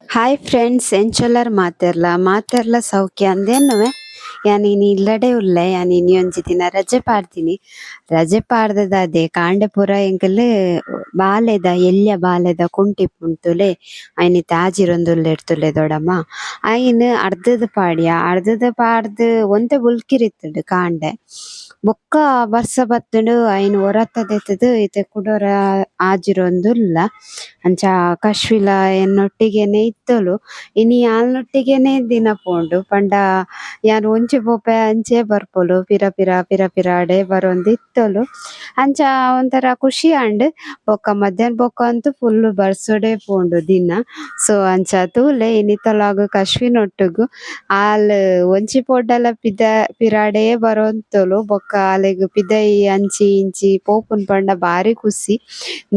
Hi friends ಎಂಚೊಲ್ಲರ್ ಮಾತೆರ್ಲ ಸೌಖ್ಯ ಅಂದೇನುವೆ ಯಾನಿನಿ ಇಲ್ಲಡೆ ಉಲ್ಲೆ ಯಾನಿನಿ ಒಂಜಿ ದಿನ ರಜೆ ಪಾಡ್ದಿನಿ. ರಜೆ ಪಾಡ್ದದ ಅದೇ ಕಾಂಡೆ ಪೂರ ಎಂಕಲ್ ಬಾಲೆದ ಎಲ್ಯ ಬಾಲೆದ ಕುಂಟಿಪ್ಪುಂಟುಲೆ ಐನಿತ್ ಆಜಿರೊಂದುಲ್ಲೆಡ್ತುಲೆ ದೊಡಮ್ಮ ಐನ್ ಅರ್ಧದ ಪಾಡ್ದ್ ಒಂತೆ ಬುಲ್ಕಿರಿತ್ತುಂಡು ಕಾಂಡೆ ಬೊಕ್ಕ ಬರ್ಸ ಬತ್ತುಂಡು ಐನ್ ಒರತ ದೆತ್ತ್ದ್ ಇತ್ತೆ ಕುಡೊರ ಆಜಿರೊಂದುಲ್ಲ ಅಂಚ ಕಶ್ವಿಲ ಎನ್ನೊಟ್ಟಿಗೆನೆ ಇತ್ತಲು ಇನಿ ಯಾಲ್ನೊಟ್ಟಿಗೆನೆ ದಿನ ಪೋಂಡು ಪಂಡ ಯಾನ್ ಒಂಜಿ ಪೋಪೆ ಅಂಚೆ ಬರ್ಪೊಲು ಪಿರ ಪಿರ ಬರೊಂದು ಇತ್ತಲು ಅಂಚ ಒಂಥರ ಖುಷಿ ಆಂಡ್ ಬೊಕ್ಕ ಮಧ್ಯಾಹ್ನ ಬೊಕ್ಕ ಅಂತೂ ಫುಲ್ ಬರ್ಸೊಡೆ ಪೋಂಡು ದಿನ. ಸೊ ಅಂಚ ತೂಲೆ ಇನಿತಲಾಗ್ ಕಶ್ವಿನೊಟ್ಟುಗು ಆಲ್ ಒಂಜಿ ಪೊಡ್ಡಲ ಪಿರಾಡೆ ಬರೊಂತೊಲು ಬೊಕ್ಕ ಆಲೆಗ್ ಪಿದೈ ಅಂಚಿ ಇಂಚಿ ಪೋಪುನ್ ಪಂಡ ಬಾರಿ ಖುಷಿ.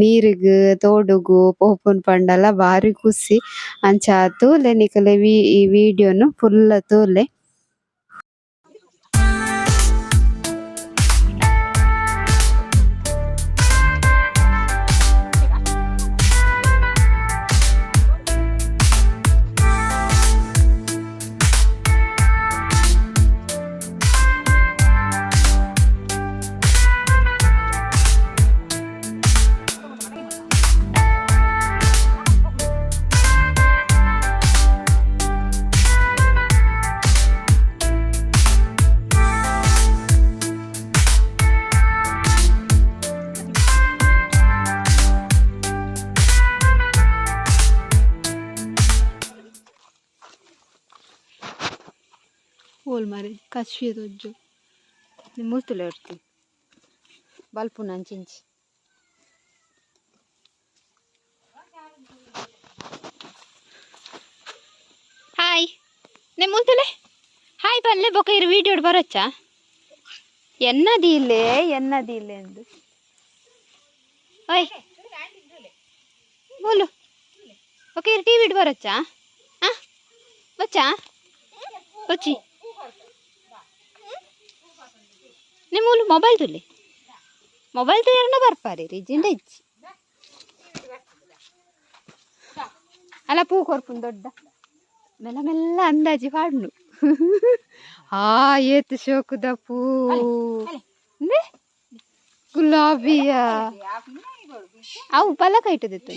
ನೀರ್ಗ್ ತೋಡುಗು ಪೋಪುನ್ ಪಂಡಲ ಬಾರಿ ಖುಷಿ ಅಂಚ ತೂಲೆ ನಿಕುಲು ಈ ವಿಡಿಯೋನು ಫುಲ್ ತೂಲೆ. ಓಲ್ ಮಾರೆ ಕಶ್ವಿದೊಜ್ಜು ಮೂರ್ತುಲೆ ಇರ್ತಿ ಬಲ್ಪುನ ಅಂಚಿಂಚಿ ಹಾಯ್ ನೆ ಮೂರ್ತುಲೆ ಹಾಯ್ ಬಲ್ಲೆ ಬೊಕ ಇರು ವಿಡಿಯೋ ಬರೊಚ್ಚ ಎನ್ನದಿಲ್ಲೆ ಎಂದು ಓಯ್ ಬೋಲು ಬೊಕ ಇರು ಟಿವಿ ಇಡು ಬರೊಚ್ಚ ಬಚ್ಚಾ ಬಚ್ಚಿ ನಿಮ್ಮೂಲು ಮೊಬೈಲ್ ತುಲೆ ಎರಡ ಬರ್ಪಾರಿ ರಿಜಿಂಡ ಇಚ್ಚಿ ಅಲ್ಲ ಪೂ ಕೊರ್ಪುನ್ ದೊಡ್ಡ ಮೆಲ್ಲ ಅಂದಾಜಿ ಪಾಡ್ನು ಏತ್ ಶೋಕುದ ಪೂ ಗುಲಾಬಿಯ ಅವು ಪಲಕ ಇಟ್ಟದಿತ್ತು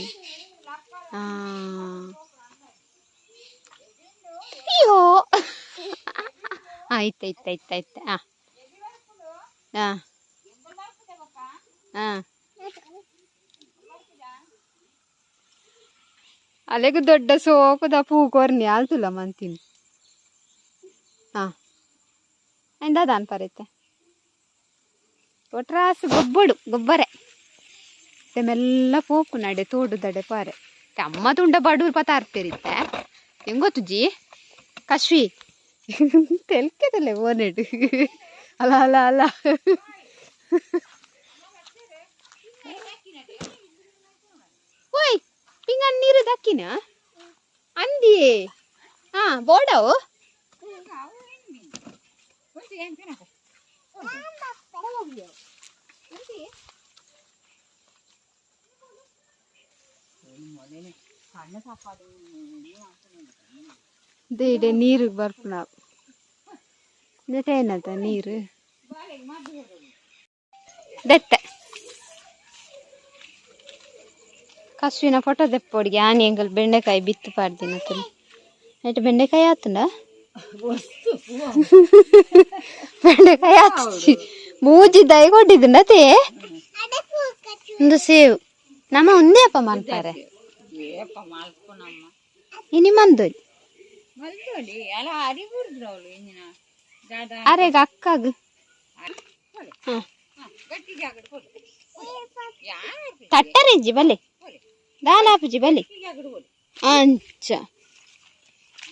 ಅಯ್ಯೋ ಆಯ್ತಾಯ್ತಾಯ್ತಾಯ್ತ ಅಲೆಗು ದೊಡ್ಡ ಸೋಕುದ ಪೂ ಕೊರ್ನಿ ಆಲ್ತುಲ ಮಂತೀನಿ ಎಂದಾದ ಅನ್ಪರೈತೆ ಒಟ್ರಾಸ್ ಗೊಬ್ಬರೆ ಮೆಲ್ಲ ಪೋಪು ನಡೆ ತೋಡುದಡೆ ಪಾರೆ ಅಮ್ಮ ತುಂಡ ಬಡೂರ್ ಪತ ಅರ್ಪೇರಿತ್ತೆ ಹೆಂಗೊತ್ತುಜಿ ಕಶ್ವಿ ತೆಲ್ಕೆದಲೆ ಓನೆಡು ಅಲ್ಲ ಓಯ್ ಹಿಂಗ ನೀರು ದಕ್ಕಿನ ಅಂದಿ ಬೋಡವು ದೇಡೆ ನೀರು ಬರ್ಪುನ ಏನದ ನೀರು ದೆತ್ತೆ ಕಶ್ವಿನ ಫೋಟೋ ದೆಪ್ಪೊಡಿಗೆ ಆನಿ ಎಂಗಲ್ ಬೆಂಡೆಕಾಯಿ ಬಿತ್ತು ಪಾಡ್ದಿನ ನೈಟ್ ಬೆಂಡೆಕಾಯಿ ಆತುಂಡ ಬೆಂಡೆಕಾಯಿ ಆತು ಮೂಜಿ ದೈ ಕೊಟ್ಟಿದ್ದುಂಡತೆ ಒಂದು ಸೇವು ನಮ್ಮ ಒಂದೇ ಅಪ್ಪ ಮಾಡ್ತಾರೆ ಇನಿ ಮಂದೋಲಿ ಅರೆಗ ಅಕ್ಕಗ ತಟ್ಟರೆಜ್ಜಿ ಬಲೆ ದಾಲಾಪುಜಿ ಬಲೆ ಅಂಚ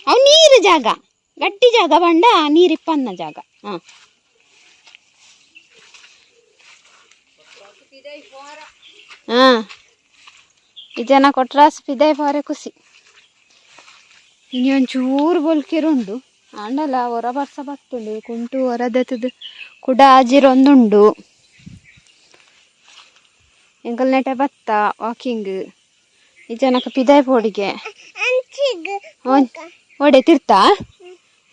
ಅವು ನೀರು ಜಾಗ ಗಟ್ಟಿ ಜಾಗ ಬಂಡ ನೀರಿಪ್ಪನ್ನ ಜಾಗ ಈ ಜನ ಕೊಟ್ರಾಸ್ ಪಿದೈ ಪಾರೆ ಖುಷಿ ಇನಿ ಒಂಚೂರು ಬೊಲ್ಕಿರುಂಡು ಆಂಡಲ ಹೊರ ಬರ್ಸ ಬರ್ತುಂಡು ಕುಂಟು ಹೊರದೆತ್ತದು ಕುಡ ಆಜಿರೊಂದುಂಡು ಎಂಕಲ್ ನೆಟೆ ಬತ್ತ ವಾಕಿಂಗ್ ಈ ಜನಕ್ಕೆ ಪಿದಾಯ್ ಪೋಡಿಗೆ ಒಡೆ ತಿರ್ತಾ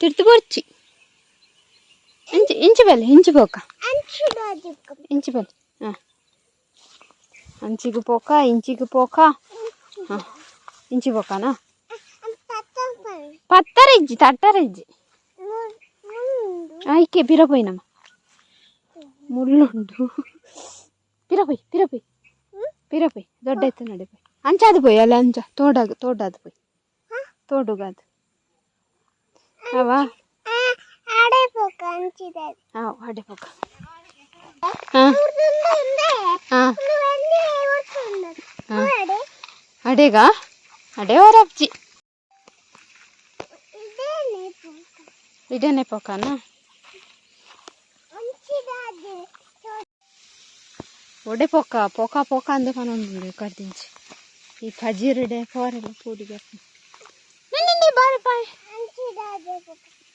ತಿರ್ತು ಬರ್ಚಿ ಇಂಚಿ ಬಲ್ಲೆ ಇಂಚಿ ಪೋಕ ಇಂಚಿ ಬಲ್ಲೆ ಹಾಂ ಅಂಚಿಗೂ ಪೋಕ ಇಂಚಿಗೂ ಪೋಕ ಹಾಂ ಇಂಚಿ ಪೋಕನಾ ಪತ್ತರಿಜ್ಜಿ ತಟ್ಟರಿಜ್ಜಿ ಆಯ್ಕೆ ಪಿರಪೋಯ್ನಮ್ಮ ಮುಳ್ಳುಂಡು ಪಿರಪೊಯ್ ದೊಡ್ಡ ಎತ್ತು ನಡೆ ಪೋಯ್ ಅಂಚಾದು ಪೋಯ್ ಅಲ್ಲ ಅಂಚ ತೋಡಾದು ಪೋಯ್ ತೋಡುಗಾದು ಅವಾ ಅಡೆ ಪೋಕ ಅಡೆಗ ಅಡೆ ಹೊರಪ್ಜಿ ಇದೇನೆ ಪೋಕನಾ ಒಡೆ ಪೋಕ ಪೋಕ ಪೋಕ ಅಂದೆ ಪನೊಂದು ಕರ್ದಿಂಚಿ ಈ ಪಜೀರಿಡೆ ಫೋರೆಲ್ಲ ಪೂಡಿಗೆ ಬಾರಿ ಬಾಯ್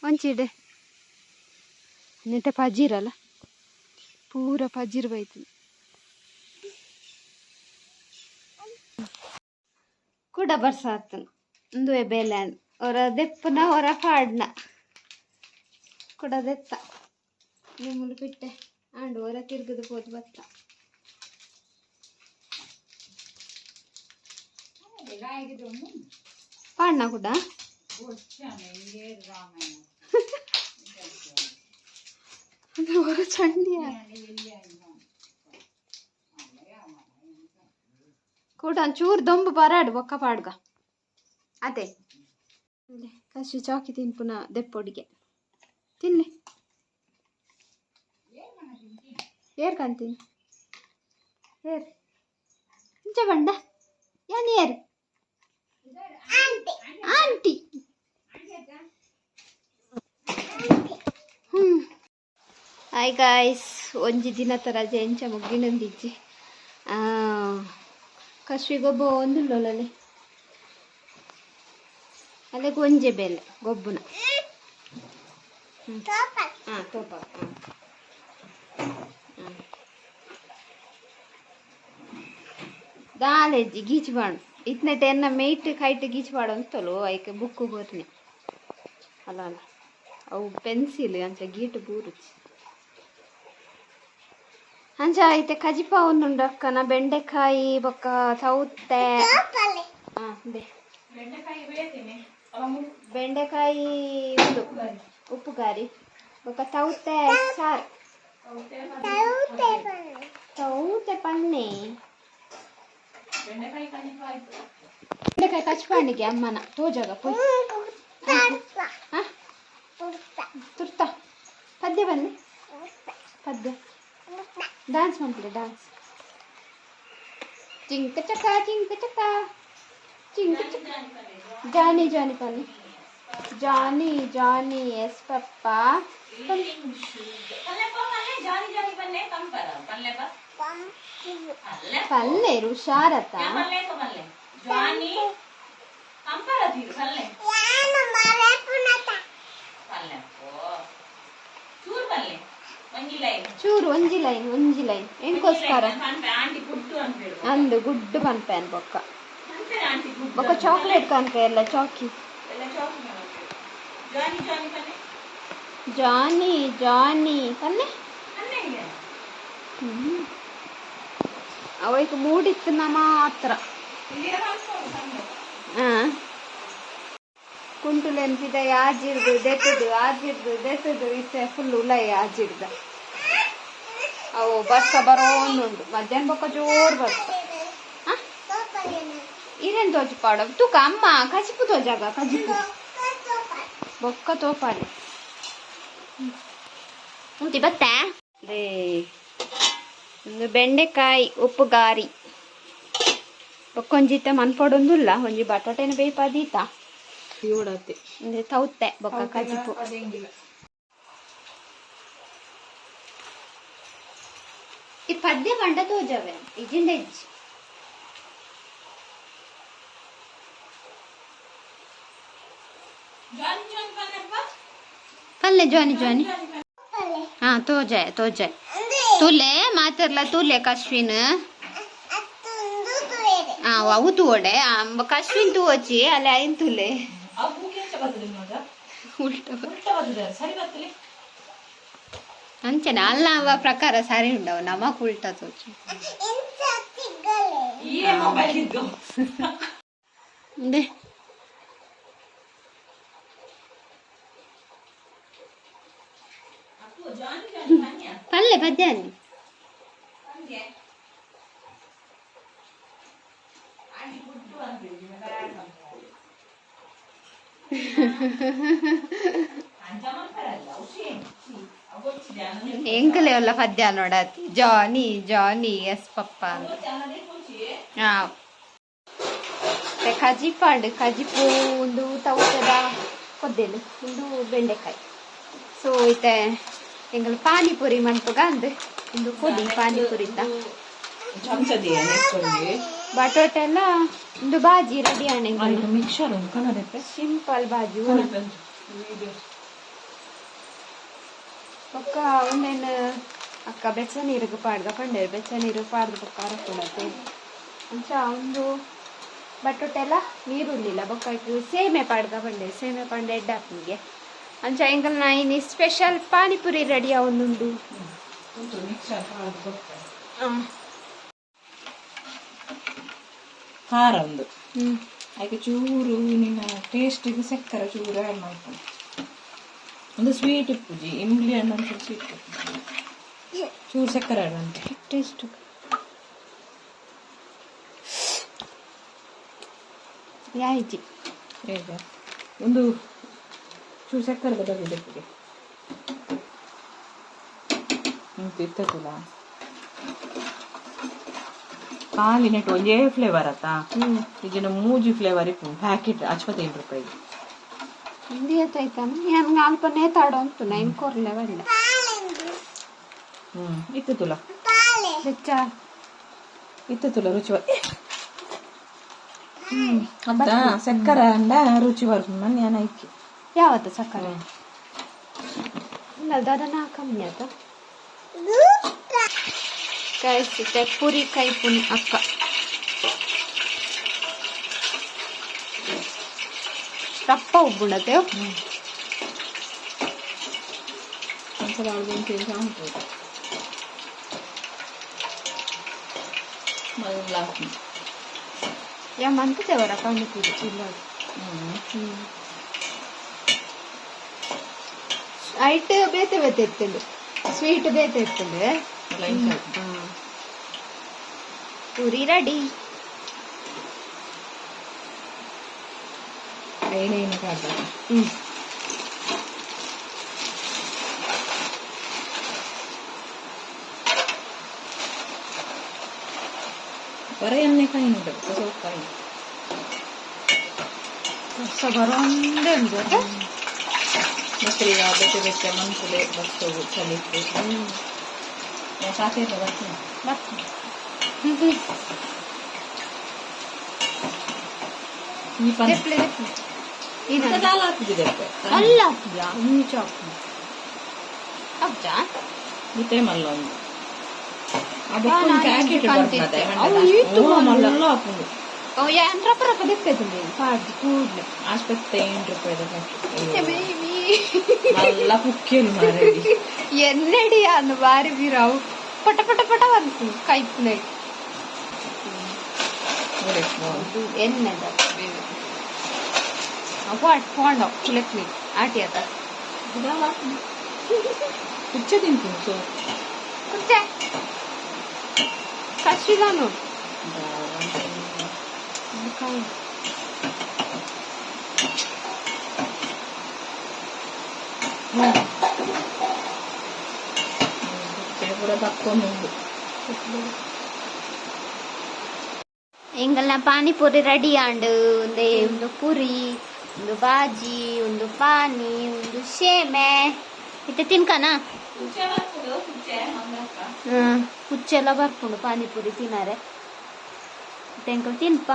ಒಂಚಿಡೆ ನಿಂತೆ ಪಜೀರಲ್ಲ ಪೂರ ಪಜೀರ್ ಬೈತು ಕೂಡ ಬರ್ಸಾತು ಒಂದು ಬೇಲೆ ಹೊರ ದೆಪ್ಪನ ಹೊರ ಪಾಡ್ನ ಕೂಡ ದೆತ್ತ ನಿಮ್ಮಲು ಬಿಟ್ಟೆ ಆಂಡು ಹೊರ ತಿರ್ಗದು ಹೋದ್ ಬತ್ತ ಪಾಡ್ನ ಕೂಡ ಚಂಡಿಯ ಕೂಡ ಚೂರು ದೊಂಬು ಬರಾಡು ಬೊಕ್ಕ ಪಾಡ್ಗ ಅದೇ ಕಸಿ ಚಾಕಿ ತಿನ್ ಪುನಃ ದೆಪ್ಪೊಡಿಗೆ ತಿನ್ನಿ ಏರ್ ಕಂತೀನಿ ಏರ್ ಇಂಚ ಬಂಡ ಯಾನ್ ಏರ್ ಆಂಟಿ ಹಾಯ್ ಗಾಯ್ಸ್ ಒಂಜಿ ದಿನದ ರಜೆ ಎಂಚ ಮುಗ್ಗಿನಂದಿಜ್ಜಿ ಕಶ್ವಿ ಗೊಬ್ಬ ಒಂದುಳ್ಳೊಲಲ್ಲಿ ಅಲ್ಲೇ ಗೊಂಜೆ ಬೆಲೆ ಗೊಬ್ಬನ ಹಾಂ ತೋಪ ದಾಲೆಜ್ಜಿ ಗೀಚ್ ಬಾಣು ಇತ್ನೆ ಟೆನ್ನ ಮೇಯ್ಟ್ ಕೈಟ್ ಗೀಚ್ ಬಾಡು ಅಂತಲೋ ಐಕೆ ಬುಕ್ಕು ಬರ್ನೆ ಅಲ್ಲ ಅಲ್ಲ ಅವು ಪೆನ್ಸಿಲ್ ಅಂಚ ಗೀಟು ಬೂರುಚಿ ಅಂಚ ಐತೆ ಕಜಿಪ ಒಂದುಂಡು ಅಕ್ಕನ ಬೆಂಡೆಕಾಯಿ ಬೊಕ್ಕ ಸೌತೆ ಬೆಂಡೆಕಾಯಿ ಒಂದು ಉಪ್ಪುಗಾರಿ ಬೊಕ್ಕ ಸೌತೆ ಸಾರು ಸೌತೆ ಪನ್ನೆ ಬೆಂಡೆಕಾಯಿ ಕಚ್ಪಾಣಿಗೆ ಅಮ್ಮನ ತೋಜಾಗ ಪೋಯ್ ತುರ್ತ ಪದ್ಯ ಬನ್ನಿ ಪದ್ಯ ಡ್ಯಾನ್ಸ್ ಮಾಡ್ತೀರಿ ಡ್ಯಾನ್ಸ್ ಚಿಂಕ ಚಕ ಚಿಂಕ ಚಕ ಚಿಂಕ ಚಕ ಜಾನಿ ಜಾನಿ ಪನ್ನಿ ಜಾನಿ ಜಾನಿ ಎಸ್ ಪಪ್ಪ ಪಲ್ಲೆ ರುಷಾರತ ಚೂರು ಒಂಜಿ ಲೈನ್ ಎಂಕೋಸ್ಕರ ಅಂದು ಗುಡ್ಡು ಪನ್ಪೇನ್ ಬೊಕ್ಕ ಬೊಕ್ಕ ಚಾಕ್ಲೇಟ್ ಕನ್ಪೆ ಎಲ್ಲ ಚಾಕಿ ಜಾನಿ ಜಾನಿ ಪನ್ನೆ ಅವೈಕು ಮೂಡಿತ್ತು ಮಾತ್ರ ಕುಂಟುಲು ಎನ್ಪಿದ ಆಜಿರ್ದು ದೆತ್ತದು ಇತ್ತೆ ಫುಲ್ ಉಲಾಯಿ ಆಜಿರ್ದ ಅವು ಬರ್ಸ ಬರೋಂದುಂಡು ಮಧ್ಯಾಹ್ನ ಬೊಕ್ಕ ಜೋರು ಬರ್ಸ ಇರೇನು ತೋಜು ಪಾಡ ತೂಕ ಅಮ್ಮ ಕಜಿಪು ತೋಜಾಗ ಕಜಿಪು ಬೊಕ್ಕ ತೋಪಾಲೆ ಉಂಟಿ ಬತ್ತೆ ಒಂದು ಬೆಂಡೆಕಾಯಿ ಉಪ್ಪುಗಾರಿ ಬೊಕ್ಕೊಂಜಿತ್ತ ಮನ್ಪೊಡೊಂದುಲ್ಲ ಒಂಜಿ ಬಟಾಟೆನ ಬೇಯ್ಪಾದೀತ ಇವಡತ್ತೆ ಅಂದ್ರೆ ತೌತೆ ಬೊಕ್ಕ ಕಜಿಪು ಈ ಪದ್ಯ ಬಂಡ ತೋಜವೆ ಇಜಿಂದ ಇಜ್ಜಿ ಪಲ್ಲೆ ಜಾನಿ ಹಾ ತೋಜಾಯ ತುಲೆ ಮಾತಿರ್ಲ ತುಲೆ ಕಶ್ವಿನ್ ಅವು ತೂಡೆ ಕಶ್ವಿನ್ ತೂವಚ್ಚಿ ಅಲ್ಲ ಐನ್ ತುಲೆ ಅಂಚನೆ ಅಲ್ಲ ಅವ ಪ್ರಕಾರ ಸರಿ ಉಂಡವ ನಮಕ್ ಉಲ್ಟಾ ತೋಚು ಪಲ್ಲೆ ಬದ್ಯಾನಿ ಎಂಕಲೆ ಎಲ್ಲ ಪದ್ಯ ನೋಡತಿ ಜಾನಿ ಜಾನಿ ಎಸ್ ಪಪ್ಪ ಅಂತ ಕಜಿಪಾಂಡು ಕಜಿಪು ಒಂದು ತೌಸದ ಕೊದ್ದೇನು ಒಂದು ಬೆಂಡೆಕಾಯಿ ಸೊ ಐತೆ ಎಂಗಲ್ ಪಾನಿಪುರಿ ಮನ್ಪುಗ ಅಂದ್ ಒಂದು ಕೊಡಿ ಪಾನಿಪುರಿ ಬಟಾಟೆ ಎಲ್ಲ ಒಂದು ಬಾಜಿ ರೆಡಿ ಆಣೆ ಮಿಕ್ಸರ್ ಸಿಂಪಲ್ ಬಾಜಿ ಒಕ್ಕ ಒಂದೇನು ಅಕ್ಕ ಬೆಚ್ಚ ನೀರಿಗೆ ಪಾಡ್ಗ ಪಂಡೇರು ಬೆಚ್ಚ ನೀರು ಪಾಡ್ದು ಪಕ್ಕ ಅರಕೊಳತ್ತೆ ಅಂಚ ಒಂದು ಬಟಾಟೆ ಎಲ್ಲ ನೀರುಳ್ಳಿಲ್ಲ ಬೊಕ್ಕ ಸೇಮೆ ಪಾಡ್ಗ ಪಂಡೆ ಸೇಮೆ ಪಂಡೆ ಎಡ್ಡ ಹಾಕಿಗೆ ಅಂಚ ಎಂಗಲ್ ನಾ ಇನ್ನು ಸ್ಪೆಷಲ್ ಪಾನಿಪುರಿ ರೆಡಿ ಅವೊಂದುಂಡು ಖಾರ ಒಂದು ಅದಕ್ಕೆ ಚೂರು ನಿನ್ನ ಟೇಸ್ಟಿಗೆ ಸಕ್ಕರೆ ಚೂರು ಆ್ಯಡ್ ಮಾಡ್ಕೊಂಡು ಒಂದು ಸ್ವೀಟ್ ಪೂಜಿ ಇಂಬ್ಲಿ ಹಣ್ಣು ಅಂತ ಸ್ವೀಟ್ ಚೂರು ಸಕ್ಕರೆ ಆ್ಯಡ್ ಅಂತ ಟೇಸ್ಟ್ ಯಾಯ್ತಿ ಹೇಗೆ ಒಂದು ಚೂರು ಸಕ್ಕರೆ ಬದಲಿದೆ ಪುಡಿ ಇರ್ತದಲ್ಲ ಹಾಲಿನೆಟ್ಟು ಒಂದೇ ಫ್ಲೇವರ್ ಆತಾ ಈಗಿನ ಮೂಜಿ ಫ್ಲೇವರ್ ಇಪ್ಪು ಪ್ಯಾಕೆಟ್ 55 ರೂಪಾಯಿಗೆ ಹಿಂದಿ ಆಯ್ತಾನ ನನ್ಗೆ ಅಲ್ಪ ನೇತಾಡೋ ಅಂತು ನೈನ್ ಕೊರ್ಲೆ ಬಂದ ಇತ್ತು ತುಲ ಬೆಚ್ಚ ಇತ್ತು ತುಲ ರುಚಿ ಅಂತ ಸಕ್ಕರೆ ಅಂಡ ರುಚಿ ಬರ್ತದೆ ನಾನು ಇಕ್ಕಿ ಯಾವತ್ತು ಸಕ್ಕರೆ ಇಲ್ಲ ಅದನ್ನ ಕಮ್ಮಿ ಆತ ಕಾಯಿಸಿಟ್ಟೆ ಪುರಿ ಕೈ ಪುನಿ ಅಕ್ಕ ರಪ್ಪ ಉಬ್ಬುಂಡತೆ ಒಂದ್ಸಲ ಯಾ ಮಂತಿದ್ದೇವರ ಪಾನಿಪುರಿ ಇಲ್ಲ ಐಟ್ ಬೇತೆ ಬೇತೆ ಇರ್ತದೆ ಸ್ವೀಟ್ ಬೇತೆ ಇರ್ತದೆ ಪೂರಿ ರೆಡಿ ಏನೇನು ಕಾಟ ಬರೀ ಎಣ್ಣೆಕಾಯಿ ನೋಡಿ ಸೌಕಾಯಿ ಬರೋಂದೇ ಉಂಟು ಮತ್ತೆ ಈಗ ಬೆಟ್ಟೆ ಬೆಟ್ಟ ಮನ್ಸುಲೆ ಬರ್ತವು ಚಲಿತ್ತು ಸಾಕೇತ ಬರ್ತೀನಿ ಈ ಅಲ್ಲ ಮತ್ತೆ ಮಲ್ಲ ಒಂದು ಎನ್ನಡಿ ಅನ್ನು ಬಾರಿ ಬೀರಾವು ಪಟ ಪಟ ಪಟ ಬಂತು ಕೈಪುನ ಎಣ್ಣೆದ ಫೋಂಡ ಕುಲಕ್ಲಿ ಆಟಿ ಆತ ಕುಚ್ಚ ತಿಂತೀನಿ ಸೊ ಕುಚ್ಚ ಕಷ್ಟಿದಾನು ಕೂಡ ತಕ್ಕೊಂಡು ಎಂಗಲ್ನ ಪಾನಿಪುರಿ ರೆಡಿ ಆಂಡು ಒಂದು ಪುರಿ ಒಂದು ಬಾಜಿ ಒಂದು ಪಾನಿ ಒಂದು ಸೇಮೆ ಇತ್ತೆ ತಿನ್ಕನಾ ಕುಚ್ಚೆಲ್ಲ ಬರ್ಕೊಂಡು ಪಾನಿಪುರಿ ತಿನ್ನಾರೆ ತೆಂಕಲ್ ತಿನ್ಪ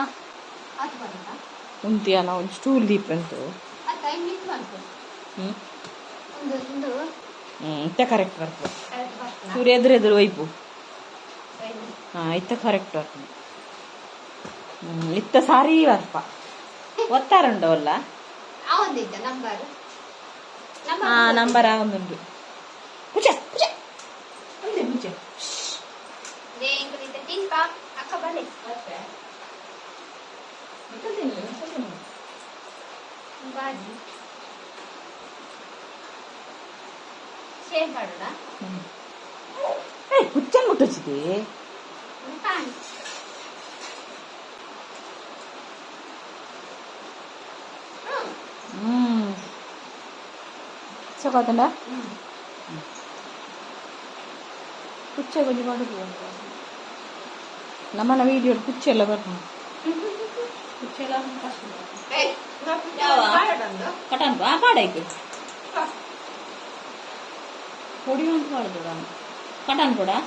ಉಂತಿಯಲ್ಲ ಒಂದು ಸ್ಟೂಲ್ ದೀಪ ಅಂತು ಇತ್ತ ಕರೆಕ್ಟ್ ಬರ್ತದೆ ಸೂರ್ಯ ಎದುರು ವೈಪು ಇತ್ತ ಕರೆಕ್ಟ್ ಬರ್ತದೆ ಇತ್ತ ಸಾರಿ ಬರ್ಪ ಒತ್ತಾರುಂಡವಲ್ಲ ಅವಂದಿದ್ದ ನಂಬರ್ ನಂಬರ್ ಒಂದುಂಟು ಪುಚ್ಚ ಪುಚ್ಚ ಒಂದೇ ಪುಚ್ಚ ತಿನ್ಪ ಅಕ್ಕ ಬನ್ನಿ ಬಾಜಿ ಶೇರ್ ಮಾಡೋಣ ಪುಚ್ಚನ್ ಮುಟ್ಟೊಚ್ಚಿದೆ ಸೊಕಾತಂಡ ಪುಚ್ಚ ಕೊಂಚ ಮಾಡುದು ನಮ್ಮನ ವೀಡಿಯೋ ಪುಚ್ಚ ಎಲ್ಲ ಬರ್ತಾನೆ ಪುಚ್ಚ ಎಲ್ಲ ಕಟನ್ ಪಾಡಾಯ್ತು పొడి వండుకోడు కటాను కూడా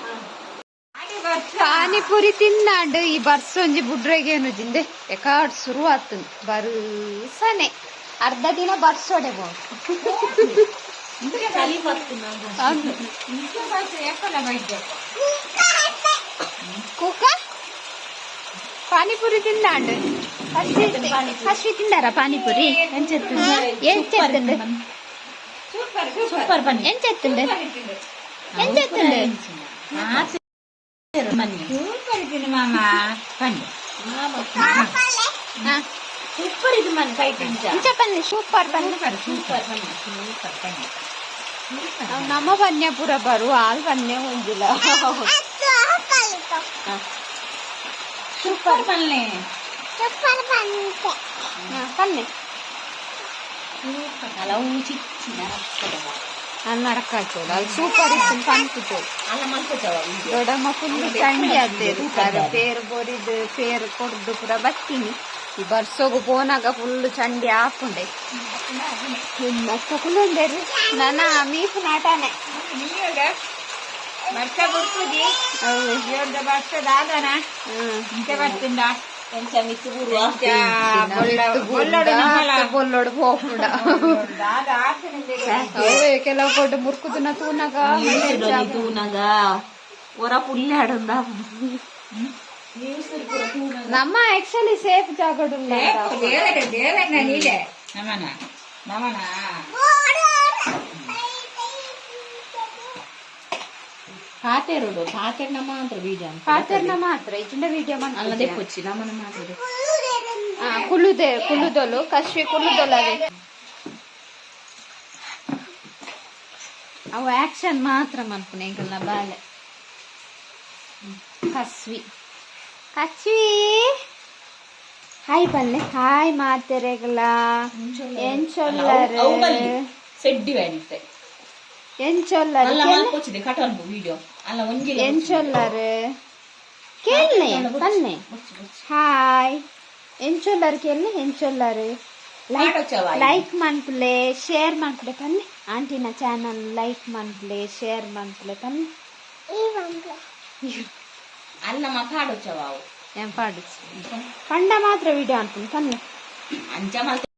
ಪಾನಿಪುರಿ ತಿನ್ನಾಂಡು ಈ ಬರ್ಸ ಒಂಜಿ ಬುಡ್ರೆಗೇನು ಜಿಂದೆ ಎಕಾಡ್ ಶುರು ಆತುಂಡು ಬರುಸನೆ ಅರ್ಧ ದಿನ ಬರ್ಸೋಡೆ ಕುಕ್ಕ ಪಾನಿಪುರಿ ತಿನ್ನಾಂಡು ಹಸಿ ತಿಂದಾರ ಪಾನಿಪುರಿ ಎಂಚೆತ್ತುಂಡು సూపర్ పని ఎంచెత్తుండే సూపర్ ఇది మామ పని సూపర్ ఇది మన చెప్పండి సూపర్ పని సూపర్ పని సూపర్ పని ನಮ್ಮ ಪನ್ಯ ಪೂರ ಬರು ಆಲ್ ಪನ್ಯ ಹೊಂದಿಲ್ಲ ಸೂಪರ್ ಪನ್ನೆ ಪನ್ನೆ అలా ఊచి నరకాచోడు అది సూపర్ ఇస్తుంది పనుకుతోడు అలా మనుకుంటావా ದೊಡ್ಡಮ್ಮ ಫುಲ್ ಚಂಡಿ ಆಗ್ತೇರು ಪೇರು ಬೋರಿದು ಪೇರು ಕೊಡ್ದು ಪೂರ ಬತ್ತೀನಿ ಈ ಬರ್ಸೋಗು ಪೋನಾಗ ಫುಲ್ ಚಂಡಿ ಹಾಕೊಂಡೆ ತಕೊಂಡೇರು ನನ್ನ ಮೀಪು ನಾಟಾನೆ ಬರ್ತ ಬರ್ತದಿ ಬರ್ತದ ಆದನ ಇಂತೆ ಬರ್ತಿಂದ బొల్లడు పోకుండా ಕೆಲವು ಕೊಟ್ಟು ಮುರ್ಕುದಿನ ತೂನಗ ಹೊರ ಪುಲ್ಲಾಡುಂದ ನಮ್ಮ ಆಕ್ಚುಲಿ ಸೇಫ್ ಜಾಗಡು పాతేరుడు పాతేరిన మాత్రం వీడియో పాతేరిన మాత్రం ఇచ్చిన వీడియో అన్నదే వచ్చి నమ్మన మాత్రం కుళ్ళుదోలు కశ్వి కుళ్ళుదోలు అవి అವು యాక్షన్ మాత్రం అనుకునే ఇంకా నా బాలే కశ్వి ಹಾಯ್ ಪಲ್ಲೆ ಹಾಯ್ ಮಾಡ್ತೆರೆಗಲ ಏನ್ ಚೊಲ್ಲರು ಸೆಡ್ಡಿ ವ್ಯಾನಿತ್ತೆ ಏನ್ ಚೊಲ್ಲರು ಏನ್ ಚೊಲ್ಲರು ಕೇಳ್ನೆ ಪನ್ನೆ ಹಾಯ್ ಏನ್ ಚೊಲ್ಲರು ಕೇಳ್ನೆ ಏನ್ ಚೊಲ್ಲರು ಲೈಕ್ ಮನ್ಪುಲೆ ಶೇರ್ ಮನ್ಪುಲೆ ಪನ್ನೆ ಆಂಟಿನ ಚಾನಲ್ ಲೈಕ್ ಮನ್ಪುಲೆ ಶೇರ್ ಮನ್ಪುಲೆ ಪನ್ನೆ ಅಲ್ಲ ಮಾತಾಡೋಚವಾವು ఏం పాడు పండ మాత్రం వీడియో అనుకుంటాను అంచ